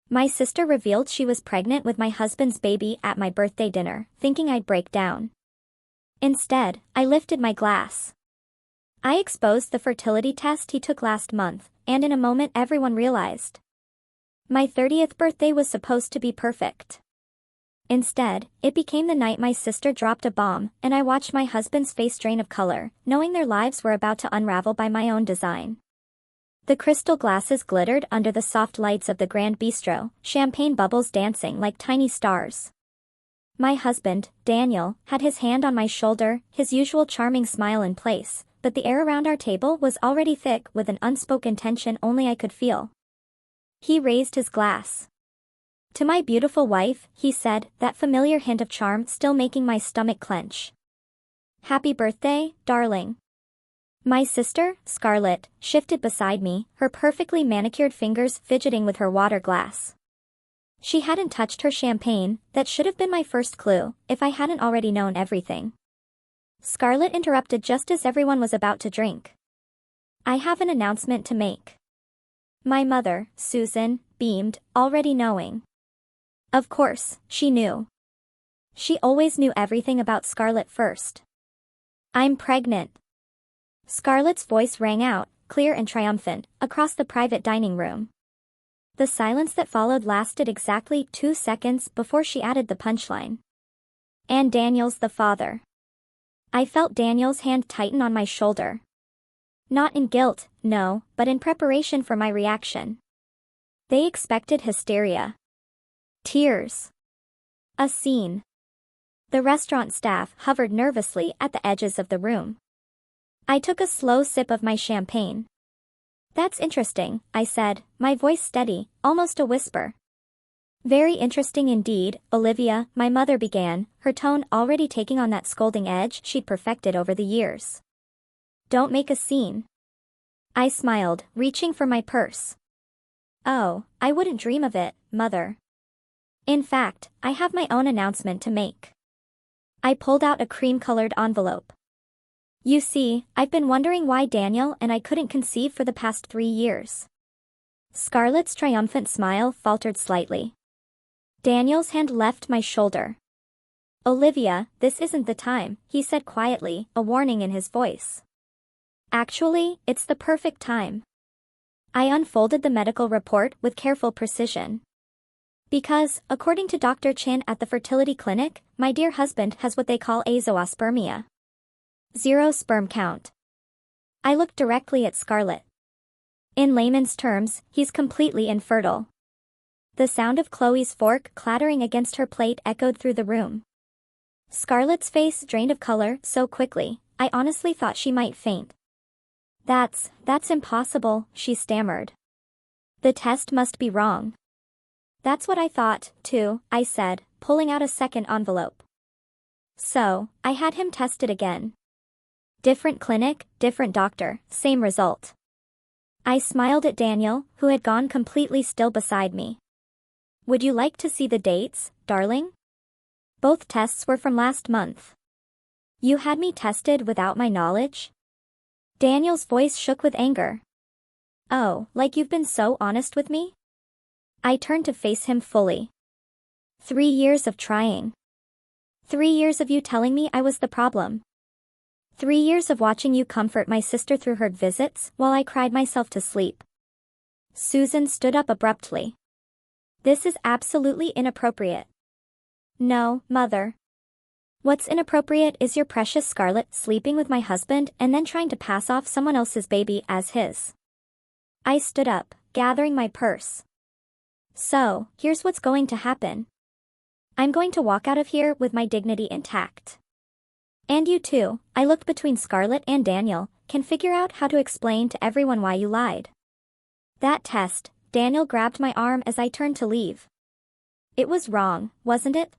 My sister revealed she was pregnant with my husband's baby at my birthday dinner, thinking I'd break down. Instead, I lifted my glass. I exposed the fertility test he took last month, and in a moment everyone realized. My 30th birthday was supposed to be perfect. Instead, it became the night my sister dropped a bomb, and I watched my husband's face drain of color, knowing their lives were about to unravel by my own design. The crystal glasses glittered under the soft lights of the Grand Bistro, champagne bubbles dancing like tiny stars. My husband, Daniel, had his hand on my shoulder, his usual charming smile in place, but the air around our table was already thick with an unspoken tension only I could feel. He raised his glass. To my beautiful wife, he said, that familiar hint of charm still making my stomach clench. Happy birthday, darling. My sister, Scarlett, shifted beside me, her perfectly manicured fingers fidgeting with her water glass. She hadn't touched her champagne, that should have been my first clue, if I hadn't already known everything. Scarlett interrupted just as everyone was about to drink. I have an announcement to make. My mother, Susan, beamed, already knowing. Of course, she knew. She always knew everything about Scarlett first. I'm pregnant. Scarlett's voice rang out, clear and triumphant, across the private dining room. The silence that followed lasted exactly 2 seconds before she added the punchline. And Daniel's the father. I felt Daniel's hand tighten on my shoulder. Not in guilt, no, but in preparation for my reaction. They expected hysteria. Tears. A scene. The restaurant staff hovered nervously at the edges of the room. I took a slow sip of my champagne. That's interesting, I said, my voice steady, almost a whisper. Very interesting indeed, Olivia, my mother began, her tone already taking on that scolding edge she'd perfected over the years. Don't make a scene. I smiled, reaching for my purse. Oh, I wouldn't dream of it, Mother. In fact, I have my own announcement to make. I pulled out a cream-colored envelope. You see, I've been wondering why Daniel and I couldn't conceive for the past 3 years. Scarlett's triumphant smile faltered slightly. Daniel's hand left my shoulder. Olivia, this isn't the time, he said quietly, a warning in his voice. Actually, it's the perfect time. I unfolded the medical report with careful precision. Because, according to Dr. Chin at the fertility clinic, my dear husband has what they call azoospermia. 0 sperm count. I looked directly at Scarlett. In layman's terms, he's completely infertile. The sound of Chloe's fork clattering against her plate echoed through the room. Scarlett's face drained of color so quickly, I honestly thought she might faint. That's impossible, she stammered. The test must be wrong. That's what I thought, too, I said, pulling out a second envelope. So, I had him tested again. Different clinic, different doctor, same result. I smiled at Daniel, who had gone completely still beside me. Would you like to see the dates, darling? Both tests were from last month. You had me tested without my knowledge? Daniel's voice shook with anger. Oh, like you've been so honest with me? I turned to face him fully. 3 years of trying. 3 years of you telling me I was the problem. 3 years of watching you comfort my sister through her visits while I cried myself to sleep. Susan stood up abruptly. This is absolutely inappropriate. No, Mother. What's inappropriate is your precious Scarlett sleeping with my husband and then trying to pass off someone else's baby as his. I stood up, gathering my purse. So, here's what's going to happen. I'm going to walk out of here with my dignity intact. And you too, I looked between Scarlett and Daniel, can figure out how to explain to everyone why you lied. That test, Daniel grabbed my arm as I turned to leave. It was wrong, wasn't it?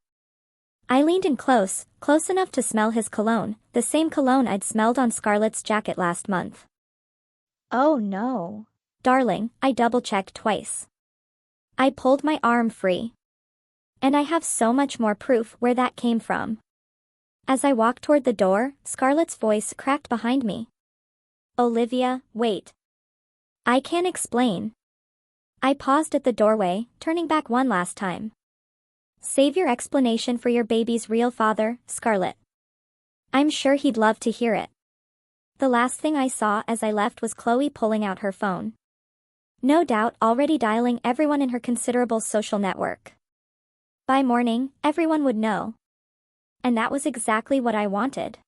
I leaned in close enough to smell his cologne, the same cologne I'd smelled on Scarlett's jacket last month. Oh no. Darling, I double-checked twice. I pulled my arm free. And I have so much more proof where that came from. As I walked toward the door, Scarlett's voice cracked behind me. Olivia, wait. I can't explain. I paused at the doorway, turning back one last time. Save your explanation for your baby's real father, Scarlett. I'm sure he'd love to hear it. The last thing I saw as I left was Chloe pulling out her phone. No doubt already dialing everyone in her considerable social network. By morning, everyone would know. And that was exactly what I wanted.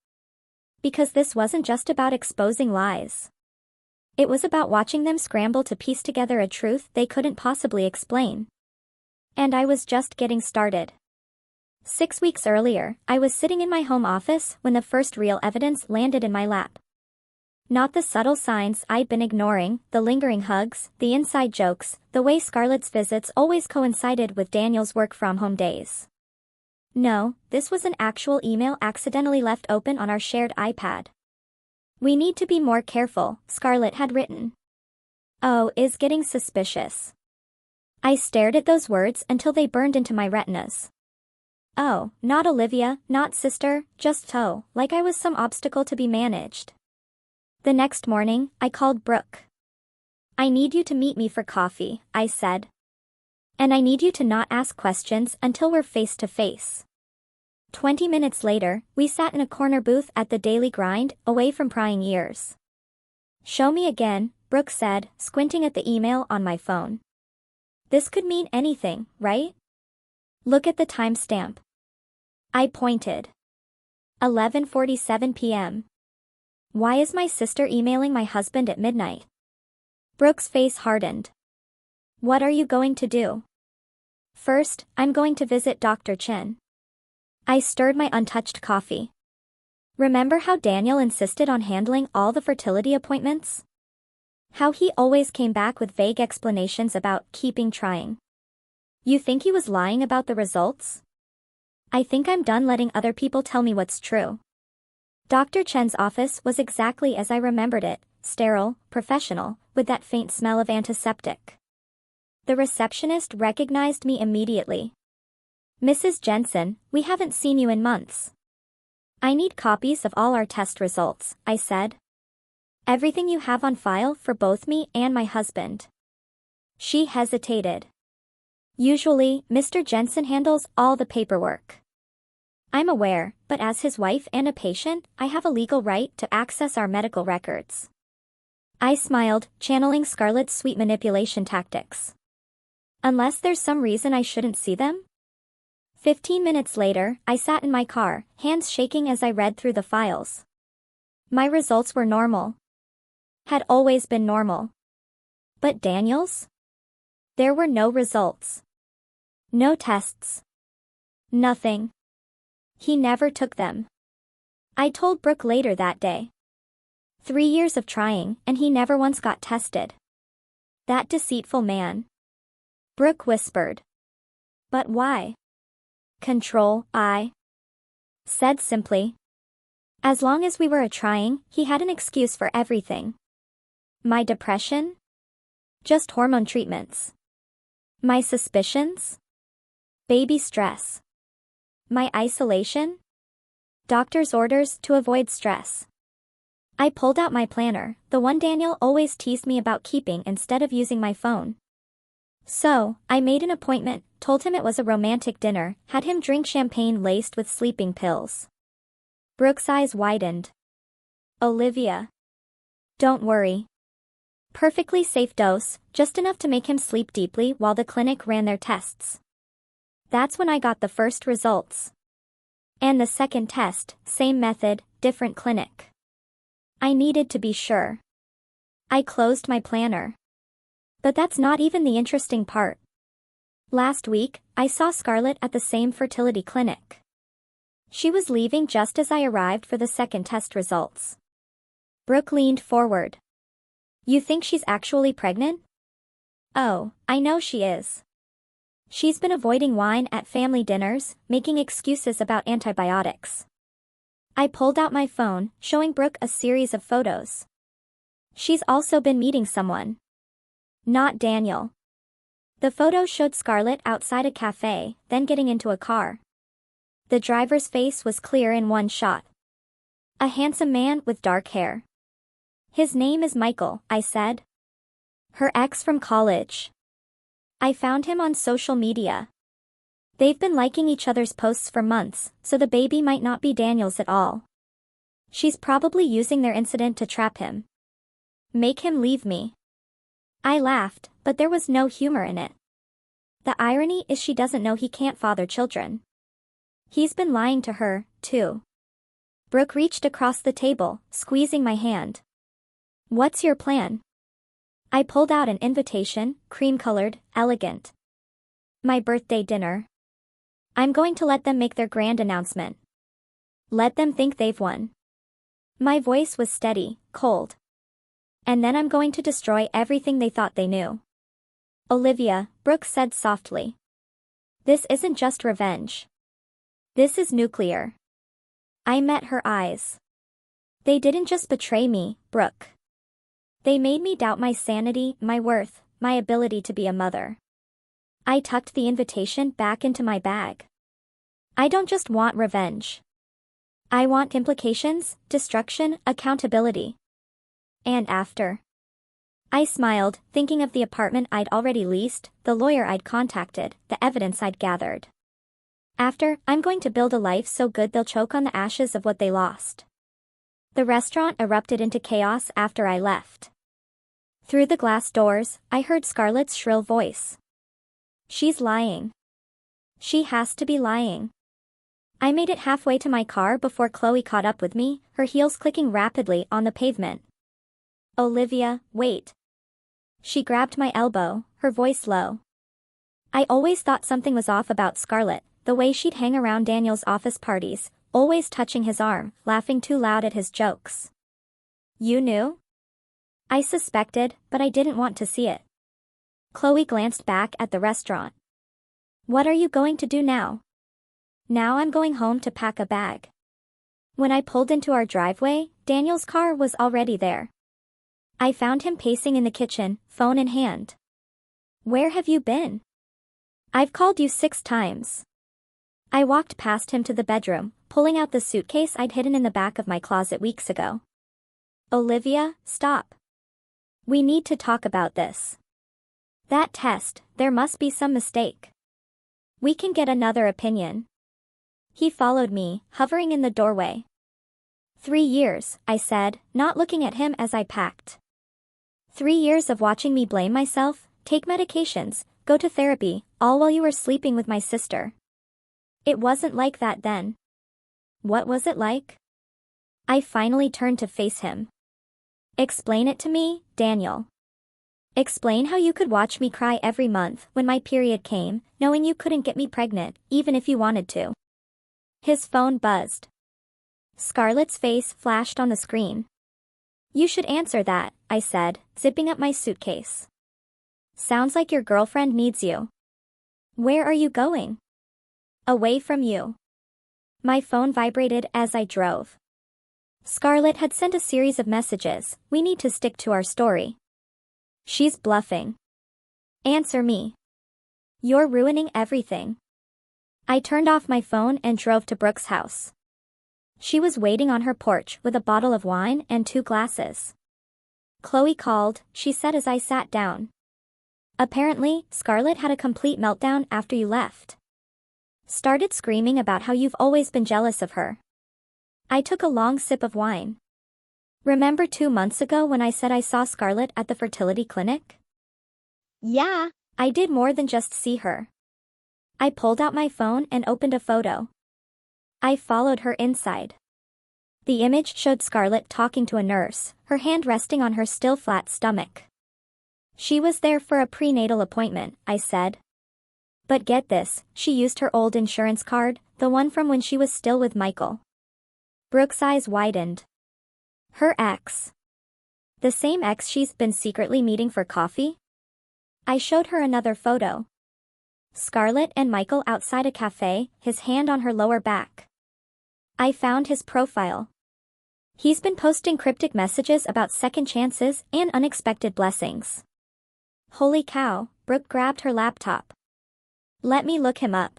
Because this wasn't just about exposing lies. It was about watching them scramble to piece together a truth they couldn't possibly explain. And I was just getting started. 6 weeks earlier, I was sitting in my home office when the first real evidence landed in my lap. Not the subtle signs I'd been ignoring, the lingering hugs, the inside jokes, the way Scarlett's visits always coincided with Daniel's work-from-home days. No, this was an actual email accidentally left open on our shared iPad. We need to be more careful, Scarlett had written. Oh, is getting suspicious. I stared at those words until they burned into my retinas. Oh, not Olivia, not sister, just Toe, like I was some obstacle to be managed. The next morning, I called Brooke. I need you to meet me for coffee, I said. And I need you to not ask questions until we're face to face. 20 minutes later, we sat in a corner booth at the Daily Grind, away from prying ears. Show me again, Brooke said, squinting at the email on my phone. This could mean anything, right? Look at the timestamp. I pointed. 11:47 p.m. Why is my sister emailing my husband at midnight? Brooke's face hardened. What are you going to do? First, I'm going to visit Dr. Chen. I stirred my untouched coffee. Remember how Daniel insisted on handling all the fertility appointments? How he always came back with vague explanations about keeping trying. You think he was lying about the results? I think I'm done letting other people tell me what's true. Dr. Chen's office was exactly as I remembered it, sterile, professional, with that faint smell of antiseptic. The receptionist recognized me immediately. Mrs. Jensen, we haven't seen you in months. I need copies of all our test results, I said. Everything you have on file for both me and my husband. She hesitated. Usually, Mr. Jensen handles all the paperwork. I'm aware, but as his wife and a patient, I have a legal right to access our medical records. I smiled, channeling Scarlett's sweet manipulation tactics. Unless there's some reason I shouldn't see them? 15 minutes later, I sat in my car, hands shaking as I read through the files. My results were normal. Had always been normal. But Daniel's? There were no results. No tests. Nothing. He never took them. I told Brooke later that day. 3 years of trying, and he never once got tested. That deceitful man. Brooke whispered. But why? Control, I said simply. As long as we were trying, he had an excuse for everything. My depression? Just hormone treatments. My suspicions? Baby stress. My isolation? Doctor's orders to avoid stress. I pulled out my planner, the one Daniel always teased me about keeping instead of using my phone. So, I made an appointment, told him it was a romantic dinner, had him drink champagne laced with sleeping pills. Brooke's eyes widened. Olivia. Don't worry. Perfectly safe dose, just enough to make him sleep deeply while the clinic ran their tests. That's when I got the first results. And the second test, same method, different clinic. I needed to be sure. I closed my planner. But that's not even the interesting part. Last week, I saw Scarlett at the same fertility clinic. She was leaving just as I arrived for the second test results. Brooke leaned forward. You think she's actually pregnant? Oh, I know she is. She's been avoiding wine at family dinners, making excuses about antibiotics. I pulled out my phone, showing Brooke a series of photos. She's also been meeting someone. Not Daniel. The photo showed Scarlett outside a cafe, then getting into a car. The driver's face was clear in one shot. A handsome man with dark hair. His name is Michael, I said. Her ex from college. I found him on social media. They've been liking each other's posts for months, so the baby might not be Daniel's at all. She's probably using their incident to trap him. Make him leave me. I laughed, but there was no humor in it. The irony is she doesn't know he can't father children. He's been lying to her, too. Brooke reached across the table, squeezing my hand. What's your plan? I pulled out an invitation, cream-colored, elegant. My birthday dinner. I'm going to let them make their grand announcement. Let them think they've won. My voice was steady, cold. And then I'm going to destroy everything they thought they knew. Olivia, Brooke said softly. This isn't just revenge. This is nuclear. I met her eyes. They didn't just betray me, Brooke. They made me doubt my sanity, my worth, my ability to be a mother. I tucked the invitation back into my bag. I don't just want revenge. I want implications, destruction, accountability. And after. I smiled, thinking of the apartment I'd already leased, the lawyer I'd contacted, the evidence I'd gathered. After, I'm going to build a life so good they'll choke on the ashes of what they lost. The restaurant erupted into chaos after I left. Through the glass doors, I heard Scarlett's shrill voice. She's lying. She has to be lying. I made it halfway to my car before Chloe caught up with me, her heels clicking rapidly on the pavement. Olivia, wait. She grabbed my elbow, her voice low. I always thought something was off about Scarlett, the way she'd hang around Daniel's office parties, always touching his arm, laughing too loud at his jokes. You knew? I suspected, but I didn't want to see it. Chloe glanced back at the restaurant. What are you going to do now? Now I'm going home to pack a bag. When I pulled into our driveway, Daniel's car was already there. I found him pacing in the kitchen, phone in hand. Where have you been? I've called you 6 times. I walked past him to the bedroom, pulling out the suitcase I'd hidden in the back of my closet weeks ago. Olivia, stop. We need to talk about this. That test, there must be some mistake. We can get another opinion. He followed me, hovering in the doorway. 3 years, I said, not looking at him as I packed. 3 years of watching me blame myself, take medications, go to therapy, all while you were sleeping with my sister. It wasn't like that then. What was it like? I finally turned to face him. Explain it to me, Daniel. Explain how you could watch me cry every month when my period came, knowing you couldn't get me pregnant, even if you wanted to. His phone buzzed. Scarlett's face flashed on the screen. You should answer that, I said, zipping up my suitcase. Sounds like your girlfriend needs you. Where are you going? Away from you. My phone vibrated as I drove. Scarlett had sent a series of messages, we need to stick to our story. She's bluffing. Answer me. You're ruining everything. I turned off my phone and drove to Brooke's house. She was waiting on her porch with a bottle of wine and 2 glasses. Chloe called, she said as I sat down. Apparently, Scarlett had a complete meltdown after you left. Started screaming about how you've always been jealous of her. I took a long sip of wine. Remember 2 months ago when I said I saw Scarlett at the fertility clinic? Yeah, I did more than just see her. I pulled out my phone and opened a photo. I followed her inside. The image showed Scarlett talking to a nurse, her hand resting on her still flat stomach. She was there for a prenatal appointment, I said. But get this, she used her old insurance card, the one from when she was still with Michael. Brooke's eyes widened. Her ex. The same ex she's been secretly meeting for coffee? I showed her another photo. Scarlett and Michael outside a cafe, his hand on her lower back. I found his profile. He's been posting cryptic messages about second chances and unexpected blessings. Holy cow, Brooke grabbed her laptop. Let me look him up.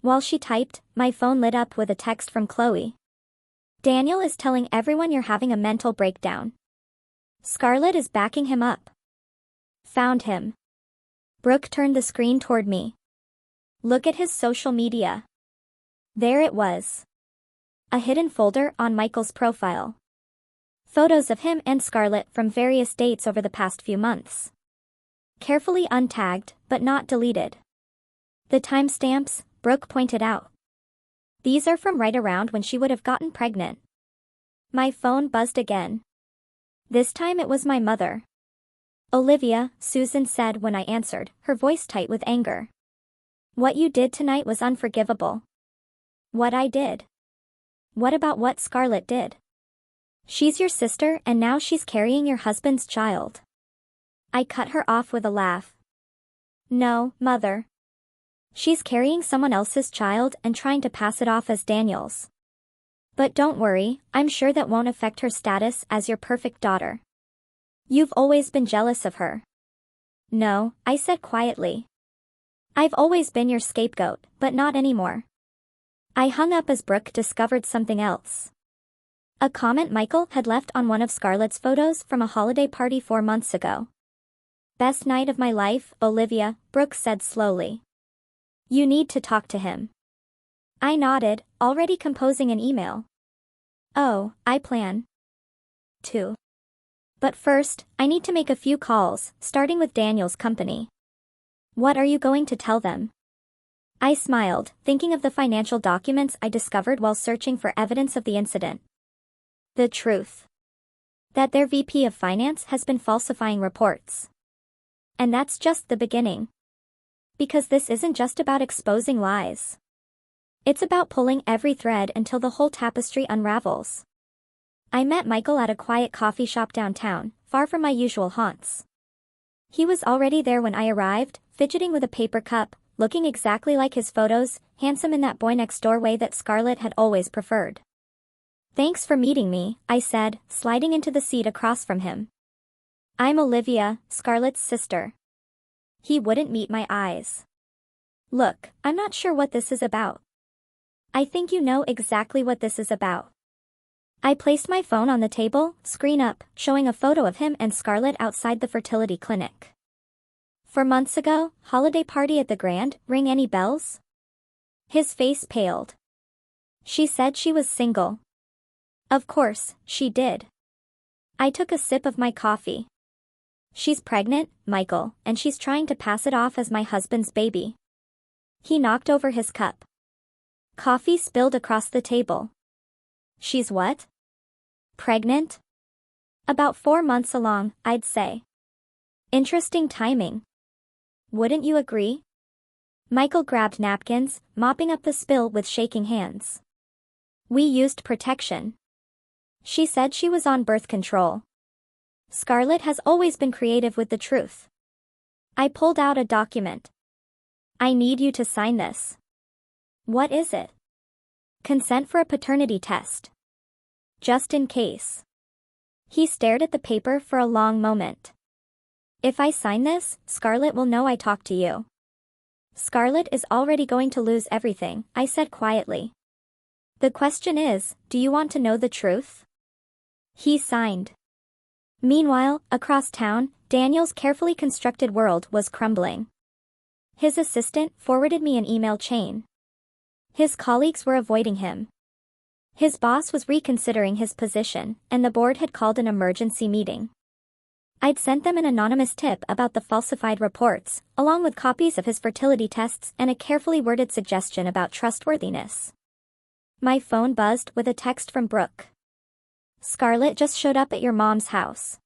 While she typed, my phone lit up with a text from Chloe. Daniel is telling everyone you're having a mental breakdown. Scarlett is backing him up. Found him. Brooke turned the screen toward me. Look at his social media. There it was. A hidden folder on Michael's profile. Photos of him and Scarlett from various dates over the past few months. Carefully untagged, but not deleted. The timestamps, Brooke pointed out. These are from right around when she would have gotten pregnant. My phone buzzed again. This time it was my mother. Olivia, Susan said when I answered, her voice tight with anger. What you did tonight was unforgivable. What I did? What about what Scarlett did? She's your sister and now she's carrying your husband's child. I cut her off with a laugh. No, Mother. She's carrying someone else's child and trying to pass it off as Daniel's. But don't worry, I'm sure that won't affect her status as your perfect daughter. You've always been jealous of her. No, I said quietly. I've always been your scapegoat, but not anymore. I hung up as Brooke discovered something else. A comment Michael had left on one of Scarlett's photos from a holiday party 4 months ago. Best night of my life, Olivia, Brooke said slowly. You need to talk to him. I nodded, already composing an email. Oh, I plan to. But first, I need to make a few calls, starting with Daniel's company. What are you going to tell them? I smiled, thinking of the financial documents I discovered while searching for evidence of the incident. The truth. That their VP of Finance has been falsifying reports. And that's just the beginning. Because this isn't just about exposing lies. It's about pulling every thread until the whole tapestry unravels. I met Michael at a quiet coffee shop downtown, far from my usual haunts. He was already there when I arrived, fidgeting with a paper cup, looking exactly like his photos, handsome in that boy-next-door way that Scarlett had always preferred. Thanks for meeting me, I said, sliding into the seat across from him. I'm Olivia, Scarlett's sister. He wouldn't meet my eyes. Look, I'm not sure what this is about. I think you know exactly what this is about. I placed my phone on the table, screen up, showing a photo of him and Scarlett outside the fertility clinic. 4 months ago, holiday party at the Grand, ring any bells? His face paled. She said she was single. Of course, she did. I took a sip of my coffee. She's pregnant, Michael, and she's trying to pass it off as my husband's baby. He knocked over his cup. Coffee spilled across the table. She's what? Pregnant? About 4 months along, I'd say. Interesting timing. Wouldn't you agree? Michael grabbed napkins, mopping up the spill with shaking hands. We used protection. She said she was on birth control. Scarlett has always been creative with the truth. I pulled out a document. I need you to sign this. What is it? Consent for a paternity test. Just in case. He stared at the paper for a long moment. If I sign this, Scarlett will know I talked to you. Scarlett is already going to lose everything, I said quietly. The question is, do you want to know the truth? He signed. Meanwhile, across town, Daniel's carefully constructed world was crumbling. His assistant forwarded me an email chain. His colleagues were avoiding him. His boss was reconsidering his position, and the board had called an emergency meeting. I'd sent them an anonymous tip about the falsified reports, along with copies of his fertility tests and a carefully worded suggestion about trustworthiness. My phone buzzed with a text from Brooke. Scarlett just showed up at your mom's house.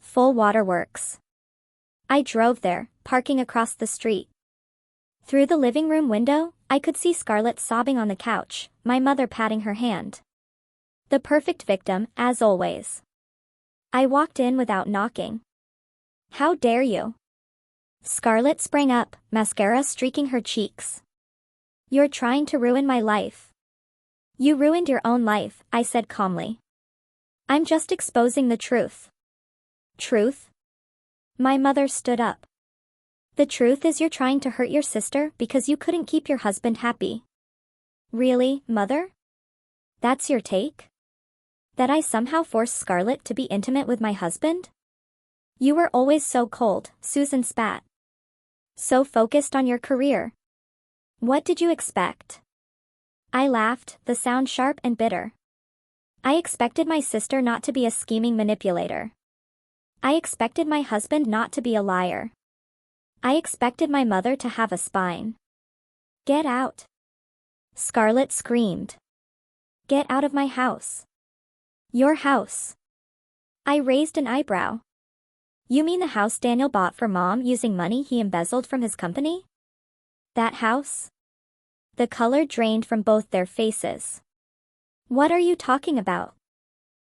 Full waterworks. I drove there, parking across the street. Through the living room window, I could see Scarlett sobbing on the couch, my mother patting her hand. The perfect victim, as always. I walked in without knocking. How dare you? Scarlett sprang up, mascara streaking her cheeks. You're trying to ruin my life. You ruined your own life, I said calmly. I'm just exposing the truth. Truth? My mother stood up. The truth is you're trying to hurt your sister because you couldn't keep your husband happy. Really, Mother? That's your take? That I somehow forced Scarlett to be intimate with my husband? You were always so cold, Susan spat. So focused on your career. What did you expect? I laughed, the sound sharp and bitter. I expected my sister not to be a scheming manipulator. I expected my husband not to be a liar. I expected my mother to have a spine. Get out. Scarlett screamed. Get out of my house. Your house. I raised an eyebrow. You mean the house Daniel bought for Mom using money he embezzled from his company? That house? The color drained from both their faces. What are you talking about?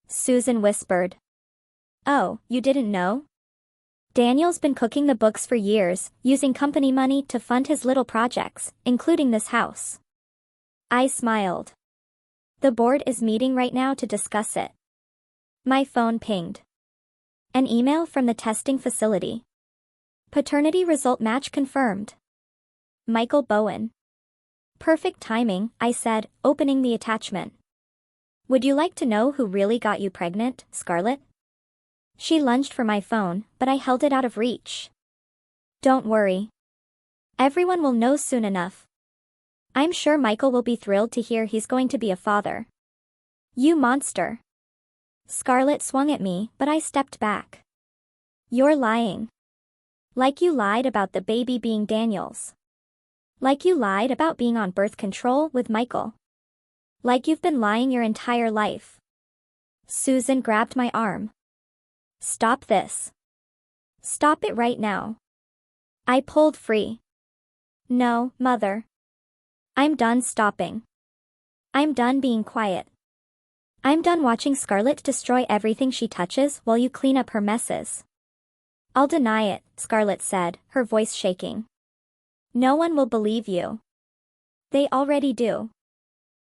Susan whispered. Oh, you didn't know? Daniel's been cooking the books for years, using company money to fund his little projects, including this house. I smiled. The board is meeting right now to discuss it. My phone pinged. An email from the testing facility. Paternity result match confirmed. Michael Bowen. Perfect timing, I said, opening the attachment. Would you like to know who really got you pregnant, Scarlett? She lunged for my phone, but I held it out of reach. Don't worry. Everyone will know soon enough. I'm sure Michael will be thrilled to hear he's going to be a father. You monster. Scarlett swung at me, but I stepped back. You're lying. Like you lied about the baby being Daniel's. Like you lied about being on birth control with Michael. Like you've been lying your entire life. Susan grabbed my arm. Stop this. Stop it right now. I pulled free. No, Mother. I'm done stopping. I'm done being quiet. I'm done watching Scarlett destroy everything she touches while you clean up her messes. I'll deny it, Scarlett said, her voice shaking. No one will believe you. They already do.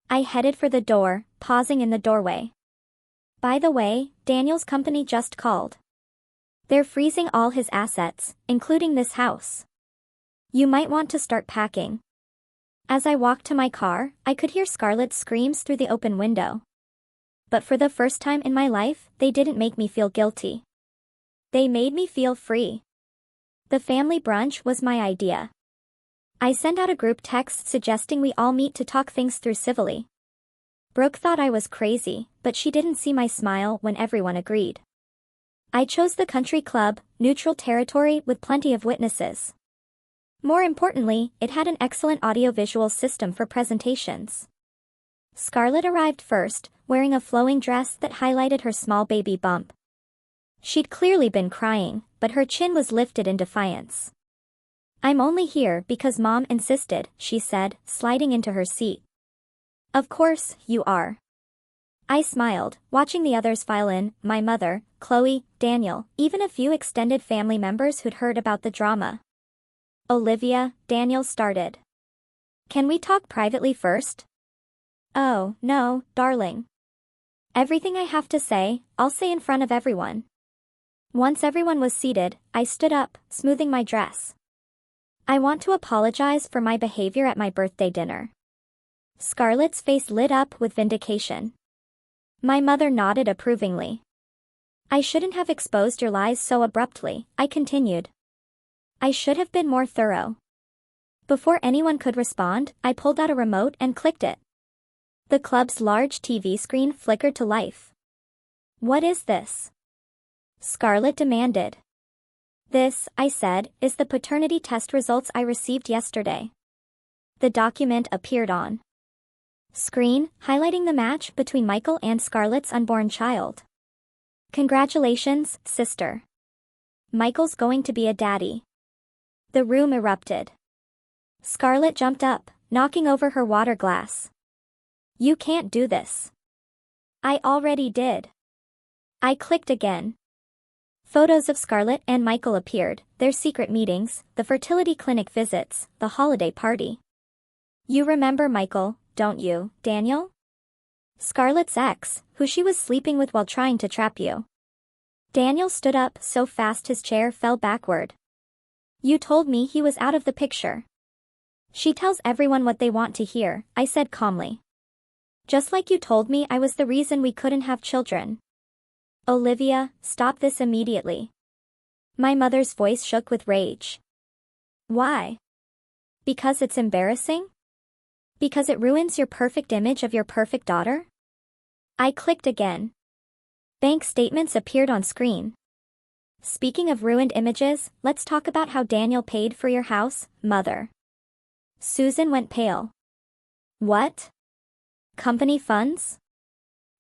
I headed for the door, pausing in the doorway. By the way, Daniel's company just called. They're freezing all his assets, including this house. You might want to start packing. As I walked to my car, I could hear Scarlett's screams through the open window. But for the first time in my life, they didn't make me feel guilty. They made me feel free. The family brunch was my idea. I sent out a group text suggesting we all meet to talk things through civilly. Brooke thought I was crazy, but she didn't see my smile when everyone agreed. I chose the country club, neutral territory with plenty of witnesses. More importantly, it had an excellent audiovisual system for presentations. Scarlett arrived first, wearing a flowing dress that highlighted her small baby bump. She'd clearly been crying, but her chin was lifted in defiance. I'm only here because Mom insisted, she said, sliding into her seat. Of course, you are. I smiled, watching the others file in, my mother, Chloe, Daniel, even a few extended family members who'd heard about the drama. Olivia, Daniel started. Can we talk privately first? Oh, no, darling. Everything I have to say, I'll say in front of everyone. Once everyone was seated, I stood up, smoothing my dress. I want to apologize for my behavior at my birthday dinner. Scarlett's face lit up with vindication. My mother nodded approvingly. I shouldn't have exposed your lies so abruptly, I continued. I should have been more thorough. Before anyone could respond, I pulled out a remote and clicked it. The club's large TV screen flickered to life. What is this? Scarlett demanded. This, I said, is the paternity test results I received yesterday. The document appeared on screen, highlighting the match between Michael and Scarlett's unborn child. Congratulations, sister. Michael's going to be a daddy. The room erupted. Scarlett jumped up, knocking over her water glass. You can't do this. I already did. I clicked again. Photos of Scarlett and Michael appeared, their secret meetings, the fertility clinic visits, the holiday party. You remember Michael, don't you, Daniel? Scarlett's ex, who she was sleeping with while trying to trap you. Daniel stood up so fast his chair fell backward. You told me he was out of the picture. She tells everyone what they want to hear, I said calmly. Just like you told me I was the reason we couldn't have children. Olivia, stop this immediately. My mother's voice shook with rage. Why? Because it's embarrassing? Because it ruins your perfect image of your perfect daughter? I clicked again. Bank statements appeared on screen. Speaking of ruined images, let's talk about how Daniel paid for your house, mother. Susan went pale. What? Company funds?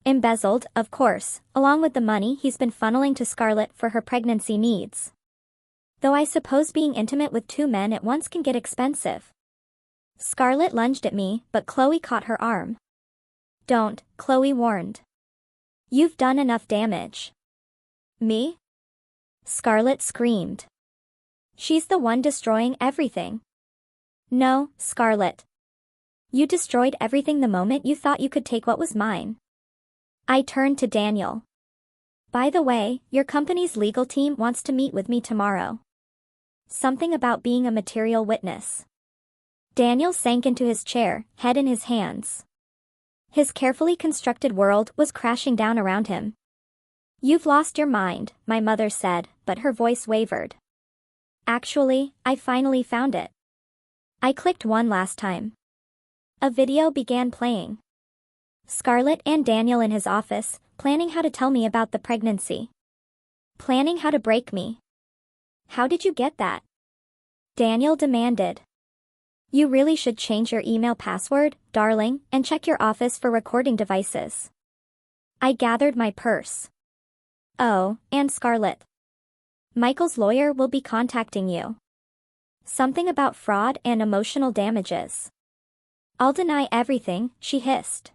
Embezzled, of course, along with the money he's been funneling to Scarlett for her pregnancy needs. Though I suppose being intimate with two men at once can get expensive. Scarlett lunged at me, but Chloe caught her arm. Don't, Chloe warned. You've done enough damage. Me? Scarlett screamed. She's the one destroying everything. No, Scarlett. You destroyed everything the moment you thought you could take what was mine. I turned to Daniel. By the way, your company's legal team wants to meet with me tomorrow. Something about being a material witness. Daniel sank into his chair, head in his hands. His carefully constructed world was crashing down around him. You've lost your mind, my mother said, but her voice wavered. Actually, I finally found it. I clicked one last time. A video began playing. Scarlett and Daniel in his office, planning how to tell me about the pregnancy. Planning how to break me. How did you get that? Daniel demanded. You really should change your email password, darling, and check your office for recording devices. I gathered my purse. Oh, and Scarlett. Michael's lawyer will be contacting you. Something about fraud and emotional damages. I'll deny everything, she hissed.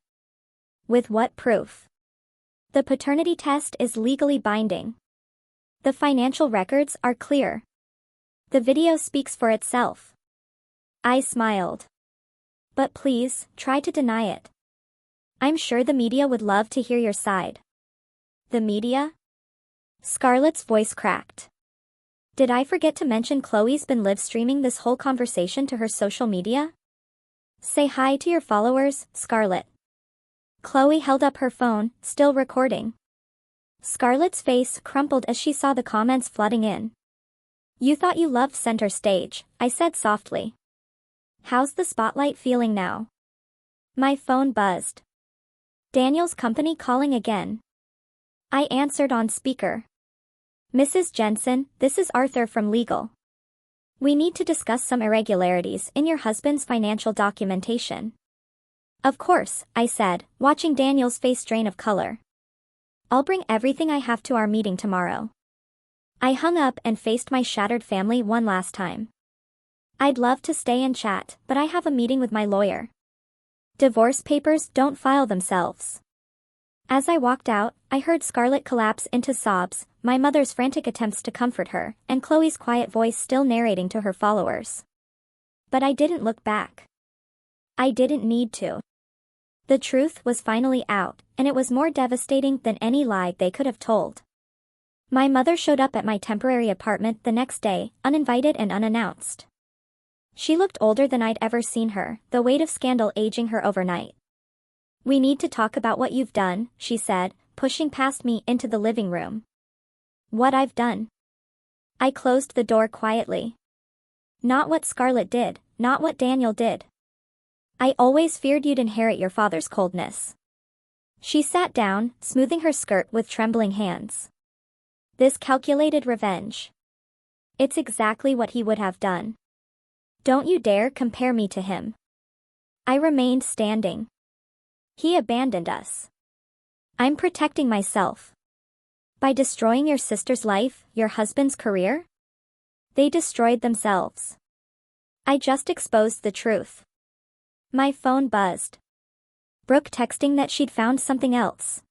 With what proof? The paternity test is legally binding. The financial records are clear. The video speaks for itself. I smiled. But please, try to deny it. I'm sure the media would love to hear your side. The media? Scarlett's voice cracked. Did I forget to mention Chloe's been live streaming this whole conversation to her social media? Say hi to your followers, Scarlett. Chloe held up her phone, still recording. Scarlett's face crumpled as she saw the comments flooding in. You thought you loved center stage, I said softly. How's the spotlight feeling now? My phone buzzed. Daniel's company calling again. I answered on speaker. Mrs. Jensen, this is Arthur from legal. We need to discuss some irregularities in your husband's financial documentation. Of course, I said, watching Daniel's face drain of color. I'll bring everything I have to our meeting tomorrow. I hung up and faced my shattered family one last time. I'd love to stay and chat, but I have a meeting with my lawyer. Divorce papers don't file themselves. As I walked out, I heard Scarlett collapse into sobs, my mother's frantic attempts to comfort her, and Chloe's quiet voice still narrating to her followers. But I didn't look back. I didn't need to. The truth was finally out, and it was more devastating than any lie they could have told. My mother showed up at my temporary apartment the next day, uninvited and unannounced. She looked older than I'd ever seen her, the weight of scandal aging her overnight. We need to talk about what you've done, she said, pushing past me into the living room. What I've done? I closed the door quietly. Not what Scarlett did, not what Daniel did. I always feared you'd inherit your father's coldness. She sat down, smoothing her skirt with trembling hands. This calculated revenge. It's exactly what he would have done. Don't you dare compare me to him. I remained standing. He abandoned us. I'm protecting myself. By destroying your sister's life, your husband's career? They destroyed themselves. I just exposed the truth. My phone buzzed. Brooke texting that she'd found something else.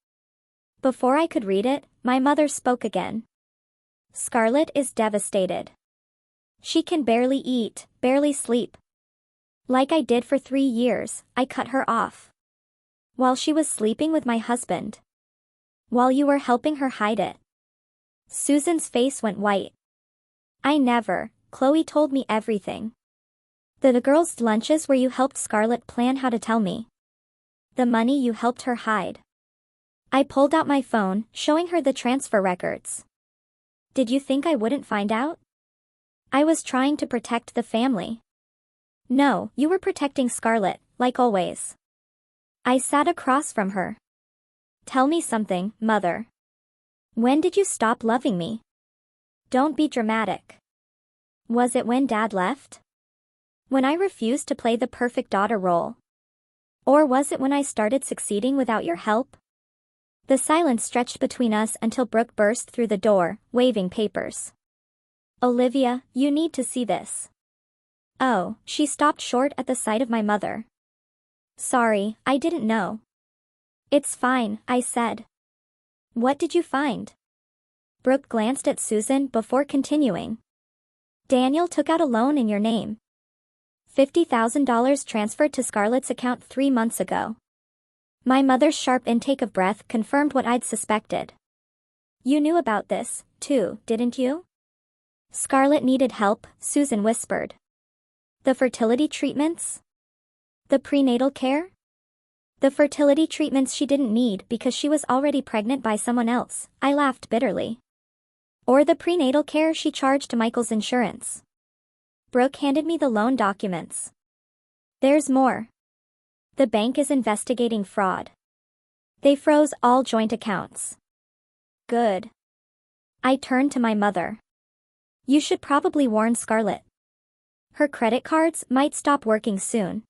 Before I could read it, my mother spoke again. Scarlett is devastated. She can barely eat, barely sleep. Like I did for 3 years, I cut her off. While she was sleeping with my husband. While you were helping her hide it. Susan's face went white. I never, Chloe told me everything. The girls' lunches where you helped Scarlett plan how to tell me. The money you helped her hide. I pulled out my phone, showing her the transfer records. Did you think I wouldn't find out? I was trying to protect the family. No, you were protecting Scarlett, like always. I sat across from her. Tell me something, Mother. When did you stop loving me? Don't be dramatic. Was it when Dad left? When I refused to play the perfect daughter role? Or was it when I started succeeding without your help? The silence stretched between us until Brooke burst through the door, waving papers. Olivia, you need to see this. Oh, she stopped short at the sight of my mother. Sorry, I didn't know. It's fine, I said. What did you find? Brooke glanced at Susan before continuing. Daniel took out a loan in your name. $50,000 transferred to Scarlett's account 3 months ago. My mother's sharp intake of breath confirmed what I'd suspected. You knew about this, too, didn't you? Scarlett needed help, Susan whispered. The fertility treatments? The prenatal care? The fertility treatments she didn't need because she was already pregnant by someone else, I laughed bitterly. Or the prenatal care she charged to Michael's insurance. Brooke handed me the loan documents. There's more. The bank is investigating fraud. They froze all joint accounts. Good. I turned to my mother. You should probably warn Scarlett. Her credit cards might stop working soon.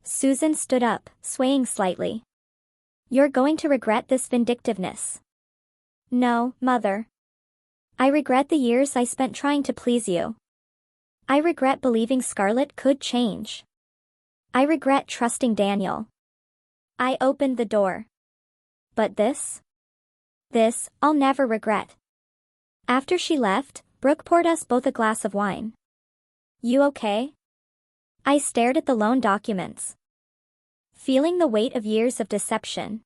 Susan stood up, swaying slightly. You're going to regret this vindictiveness. No, Mother. I regret the years I spent trying to please you. I regret believing Scarlett could change. I regret trusting Daniel. I opened the door. But this? This, I'll never regret. After she left, Brooke poured us both a glass of wine. You okay? I stared at the loan documents. Feeling the weight of years of deception.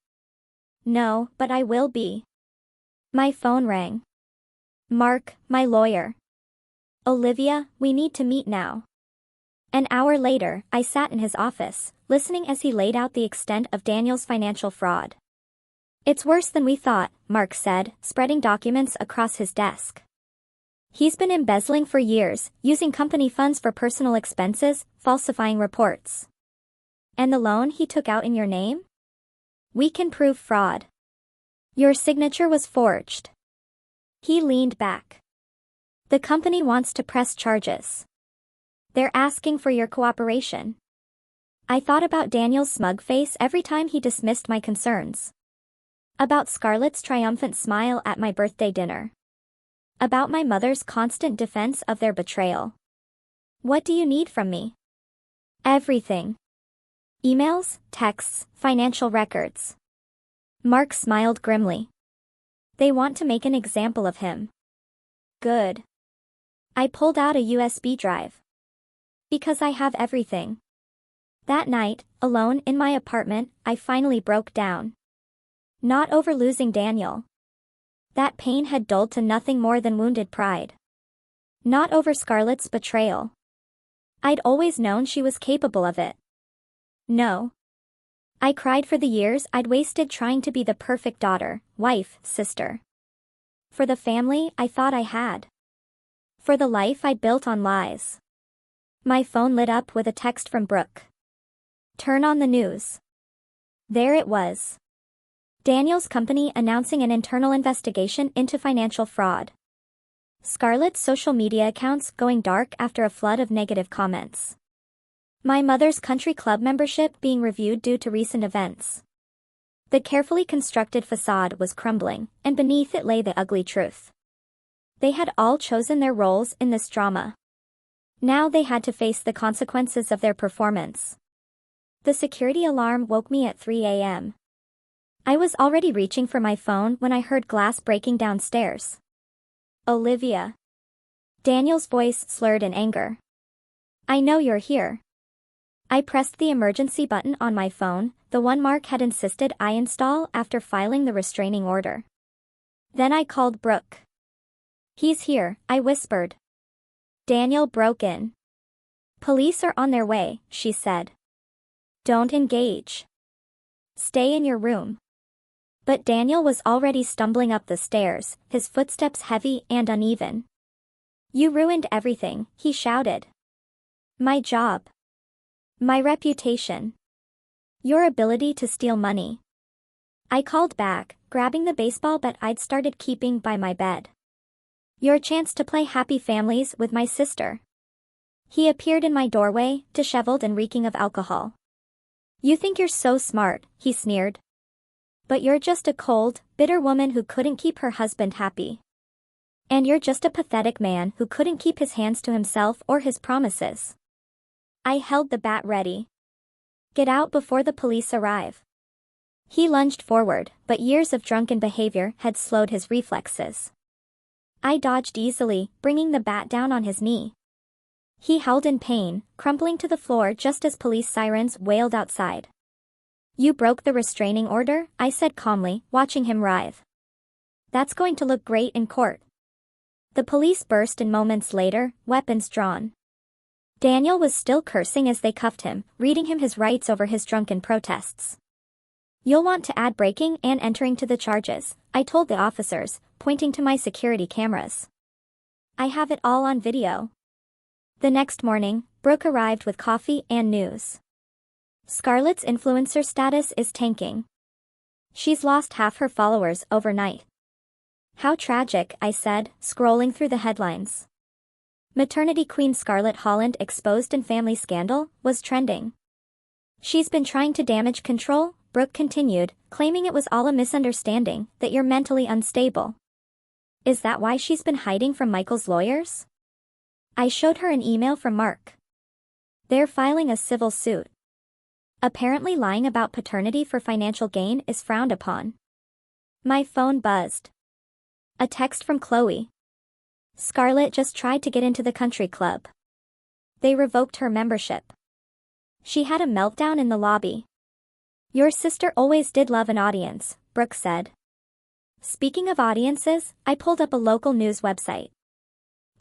No, but I will be. My phone rang. Mark, my lawyer. Olivia, we need to meet now. An hour later, I sat in his office, listening as he laid out the extent of Daniel's financial fraud. It's worse than we thought, Mark said, spreading documents across his desk. He's been embezzling for years, using company funds for personal expenses, falsifying reports. And the loan he took out in your name? We can prove fraud. Your signature was forged. He leaned back. The company wants to press charges. They're asking for your cooperation. I thought about Daniel's smug face every time he dismissed my concerns. About Scarlett's triumphant smile at my birthday dinner. About my mother's constant defense of their betrayal. What do you need from me? Everything. Emails, texts, financial records. Mark smiled grimly. They want to make an example of him. Good. I pulled out a USB drive. Because I have everything. That night, alone in my apartment, I finally broke down. Not over losing Daniel. That pain had dulled to nothing more than wounded pride. Not over Scarlett's betrayal. I'd always known she was capable of it. No. I cried for the years I'd wasted trying to be the perfect daughter, wife, sister. For the family I thought I had. For the life I'd built on lies. My phone lit up with a text from Brooke. Turn on the news. There it was. Daniel's company announcing an internal investigation into financial fraud. Scarlett's social media accounts going dark after a flood of negative comments. My mother's country club membership being reviewed due to recent events. The carefully constructed facade was crumbling, and beneath it lay the ugly truth. They had all chosen their roles in this drama. Now they had to face the consequences of their performance. The security alarm woke me at 3 a.m. I was already reaching for my phone when I heard glass breaking downstairs. Olivia. Daniel's voice slurred in anger. I know you're here. I pressed the emergency button on my phone, the one Mark had insisted I install after filing the restraining order. Then I called Brooke. He's here, I whispered. Daniel broke in. Police are on their way, she said. Don't engage. Stay in your room. But Daniel was already stumbling up the stairs, his footsteps heavy and uneven. You ruined everything, he shouted. My job. My reputation. Your ability to steal money. I called back, grabbing the baseball bat I'd started keeping by my bed. Your chance to play happy families with my sister. He appeared in my doorway, disheveled and reeking of alcohol. You think you're so smart, he sneered. But you're just a cold, bitter woman who couldn't keep her husband happy. And you're just a pathetic man who couldn't keep his hands to himself or his promises. I held the bat ready. Get out before the police arrive. He lunged forward, but years of drunken behavior had slowed his reflexes. I dodged easily, bringing the bat down on his knee. He howled in pain, crumpling to the floor just as police sirens wailed outside. You broke the restraining order, I said calmly, watching him writhe. That's going to look great in court. The police burst in moments later, weapons drawn. Daniel was still cursing as they cuffed him, reading him his rights over his drunken protests. You'll want to add breaking and entering to the charges, I told the officers, pointing to my security cameras. I have it all on video. The next morning, Brooke arrived with coffee and news. Scarlett's influencer status is tanking. She's lost half her followers overnight. How tragic, I said, scrolling through the headlines. Maternity queen Scarlett Holland exposed in family scandal was trending. She's been trying to damage control, Brooke continued, claiming it was all a misunderstanding, that you're mentally unstable. Is that why she's been hiding from Michael's lawyers? I showed her an email from Mark. They're filing a civil suit. Apparently lying about paternity for financial gain is frowned upon. My phone buzzed. A text from Chloe. Scarlett just tried to get into the country club. They revoked her membership. She had a meltdown in the lobby. Your sister always did love an audience, Brooke said. Speaking of audiences, I pulled up a local news website.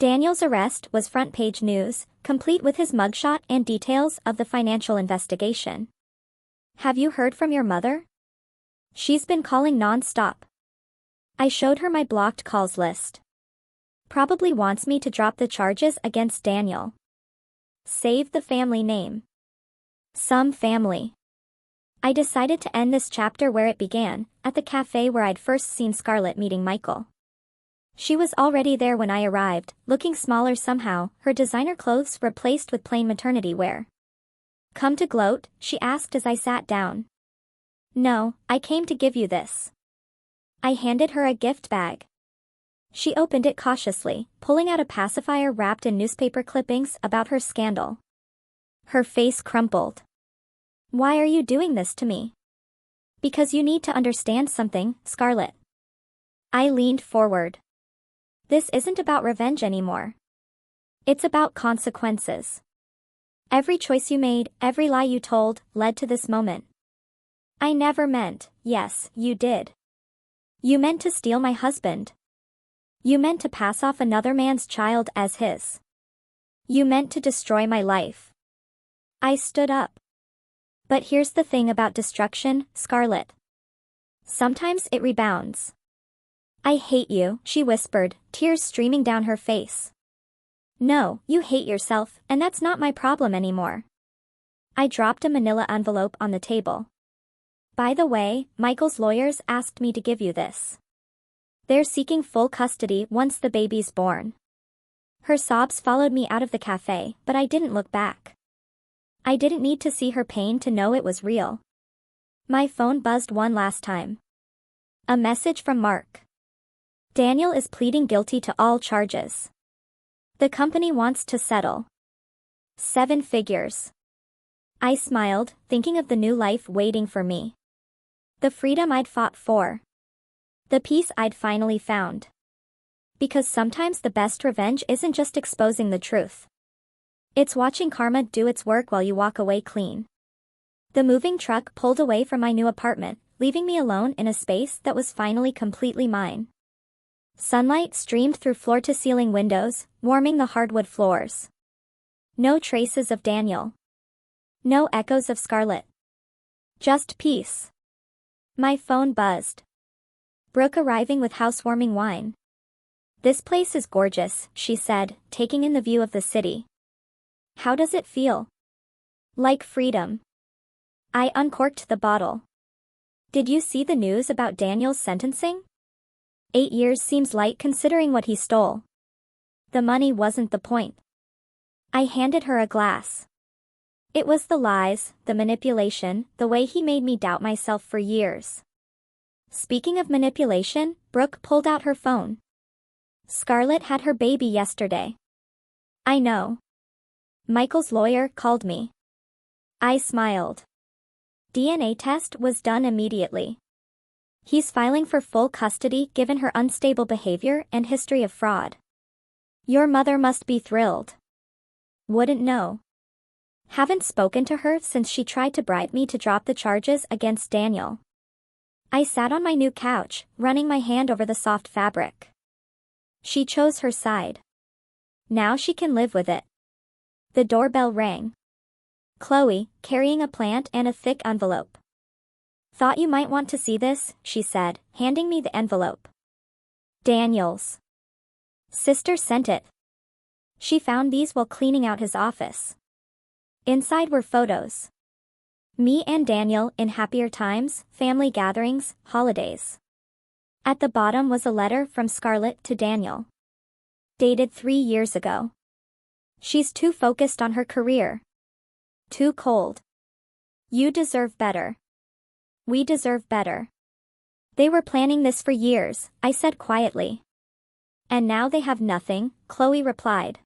Daniel's arrest was front-page news, complete with his mugshot and details of the financial investigation. Have you heard from your mother? She's been calling non-stop. I showed her my blocked calls list. Probably wants me to drop the charges against Daniel. Save the family name. Some family. I decided to end this chapter where it began, at the cafe where I'd first seen Scarlett meeting Michael. She was already there when I arrived, looking smaller somehow, her designer clothes replaced with plain maternity wear. Come to gloat? She asked as I sat down. No, I came to give you this. I handed her a gift bag. She opened it cautiously, pulling out a pacifier wrapped in newspaper clippings about her scandal. Her face crumpled. Why are you doing this to me? Because you need to understand something, Scarlett. I leaned forward. This isn't about revenge anymore. It's about consequences. Every choice you made, every lie you told, led to this moment. I never meant, yes, you did. You meant to steal my husband. You meant to pass off another man's child as his. You meant to destroy my life. I stood up. But here's the thing about destruction, Scarlett. Sometimes it rebounds. I hate you, she whispered, tears streaming down her face. No, you hate yourself, and that's not my problem anymore. I dropped a manila envelope on the table. By the way, Michael's lawyers asked me to give you this. They're seeking full custody once the baby's born. Her sobs followed me out of the cafe, but I didn't look back. I didn't need to see her pain to know it was real. My phone buzzed one last time. A message from Mark. Daniel is pleading guilty to all charges. The company wants to settle. 7 figures. I smiled, thinking of the new life waiting for me. The freedom I'd fought for. The peace I'd finally found. Because sometimes the best revenge isn't just exposing the truth. It's watching karma do its work while you walk away clean. The moving truck pulled away from my new apartment, leaving me alone in a space that was finally completely mine. Sunlight streamed through floor-to-ceiling windows, warming the hardwood floors. No traces of Daniel. No echoes of Scarlett. Just peace. My phone buzzed. Brooke arriving with housewarming wine. This place is gorgeous, she said, taking in the view of the city. How does it feel? Like freedom. I uncorked the bottle. Did you see the news about Daniel's sentencing? 8 years seems light considering what he stole. The money wasn't the point. I handed her a glass. It was the lies, the manipulation, the way he made me doubt myself for years. Speaking of manipulation, Brooke pulled out her phone. Scarlett had her baby yesterday. I know. Michael's lawyer called me. I smiled. DNA test was done immediately. He's filing for full custody given her unstable behavior and history of fraud. Your mother must be thrilled. Wouldn't know. Haven't spoken to her since she tried to bribe me to drop the charges against Daniel. I sat on my new couch, running my hand over the soft fabric. She chose her side. Now she can live with it. The doorbell rang. Chloe, carrying a plant and a thick envelope. Thought you might want to see this, she said, handing me the envelope. Daniel's sister sent it. She found these while cleaning out his office. Inside were photos. Me and Daniel in happier times, family gatherings, holidays. At the bottom was a letter from Scarlett to Daniel. Dated 3 years ago. She's too focused on her career. Too cold. You deserve better. We deserve better. They were planning this for years, I said quietly. And now they have nothing, Chloe replied.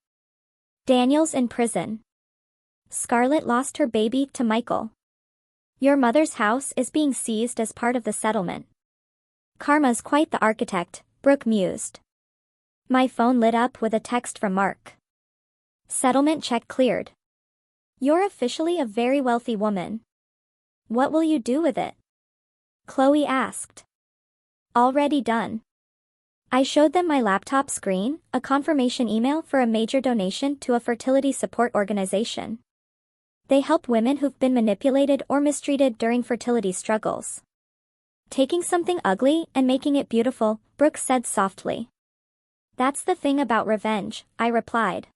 Daniel's in prison. Scarlett lost her baby to Michael. Your mother's house is being seized as part of the settlement. Karma's quite the architect, Brooke mused. My phone lit up with a text from Mark. Settlement check cleared. You're officially a very wealthy woman. What will you do with it? Chloe asked. Already done. I showed them my laptop screen, a confirmation email for a major donation to a fertility support organization. They help women who've been manipulated or mistreated during fertility struggles. Taking something ugly and making it beautiful, Brooke said softly. That's the thing about revenge, I replied.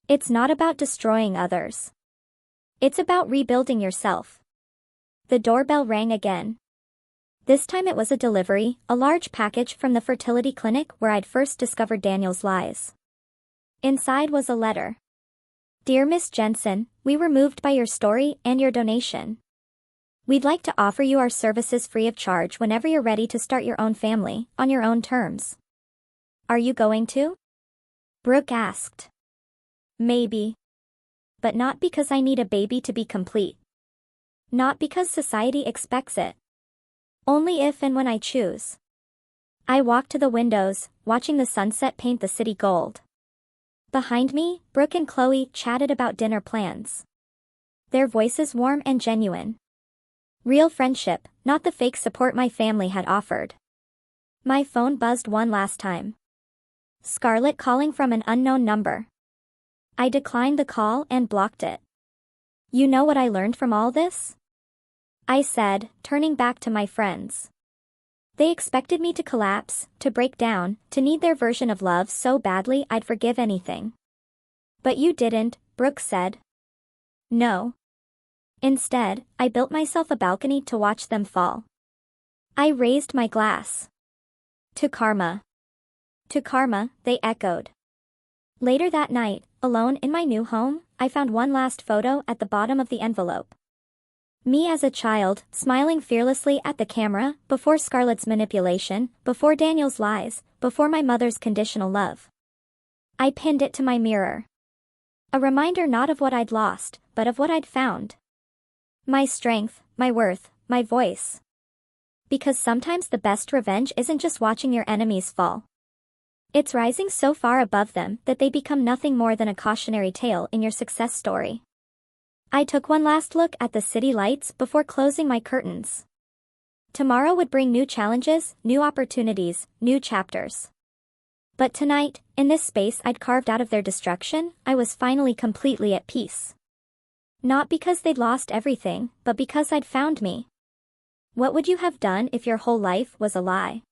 It's not about destroying others. It's about rebuilding yourself. The doorbell rang again. This time it was a delivery, a large package from the fertility clinic where I'd first discovered Daniel's lies. Inside was a letter. Dear Miss Jensen, we were moved by your story and your donation. We'd like to offer you our services free of charge whenever you're ready to start your own family, on your own terms. Are you going to? Brooke asked. Maybe. But not because I need a baby to be complete. Not because society expects it. Only if and when I choose. I walked to the windows, watching the sunset paint the city gold. Behind me, Brooke and Chloe chatted about dinner plans. Their voices warm and genuine. Real friendship, not the fake support my family had offered. My phone buzzed one last time. Scarlett calling from an unknown number. I declined the call and blocked it. You know what I learned from all this? I said, turning back to my friends. They expected me to collapse, to break down, to need their version of love so badly I'd forgive anything. But you didn't, Brooke said. No. Instead, I built myself a balcony to watch them fall. I raised my glass. To karma. To karma, they echoed. Later that night, alone in my new home, I found one last photo at the bottom of the envelope. Me as a child, smiling fearlessly at the camera, before Scarlett's manipulation, before Daniel's lies, before my mother's conditional love. I pinned it to my mirror. A reminder not of what I'd lost, but of what I'd found. My strength, my worth, my voice. Because sometimes the best revenge isn't just watching your enemies fall. It's rising so far above them that they become nothing more than a cautionary tale in your success story. I took one last look at the city lights before closing my curtains. Tomorrow would bring new challenges, new opportunities, new chapters. But tonight, in this space I'd carved out of their destruction, I was finally completely at peace. Not because they'd lost everything, but because I'd found me. What would you have done if your whole life was a lie?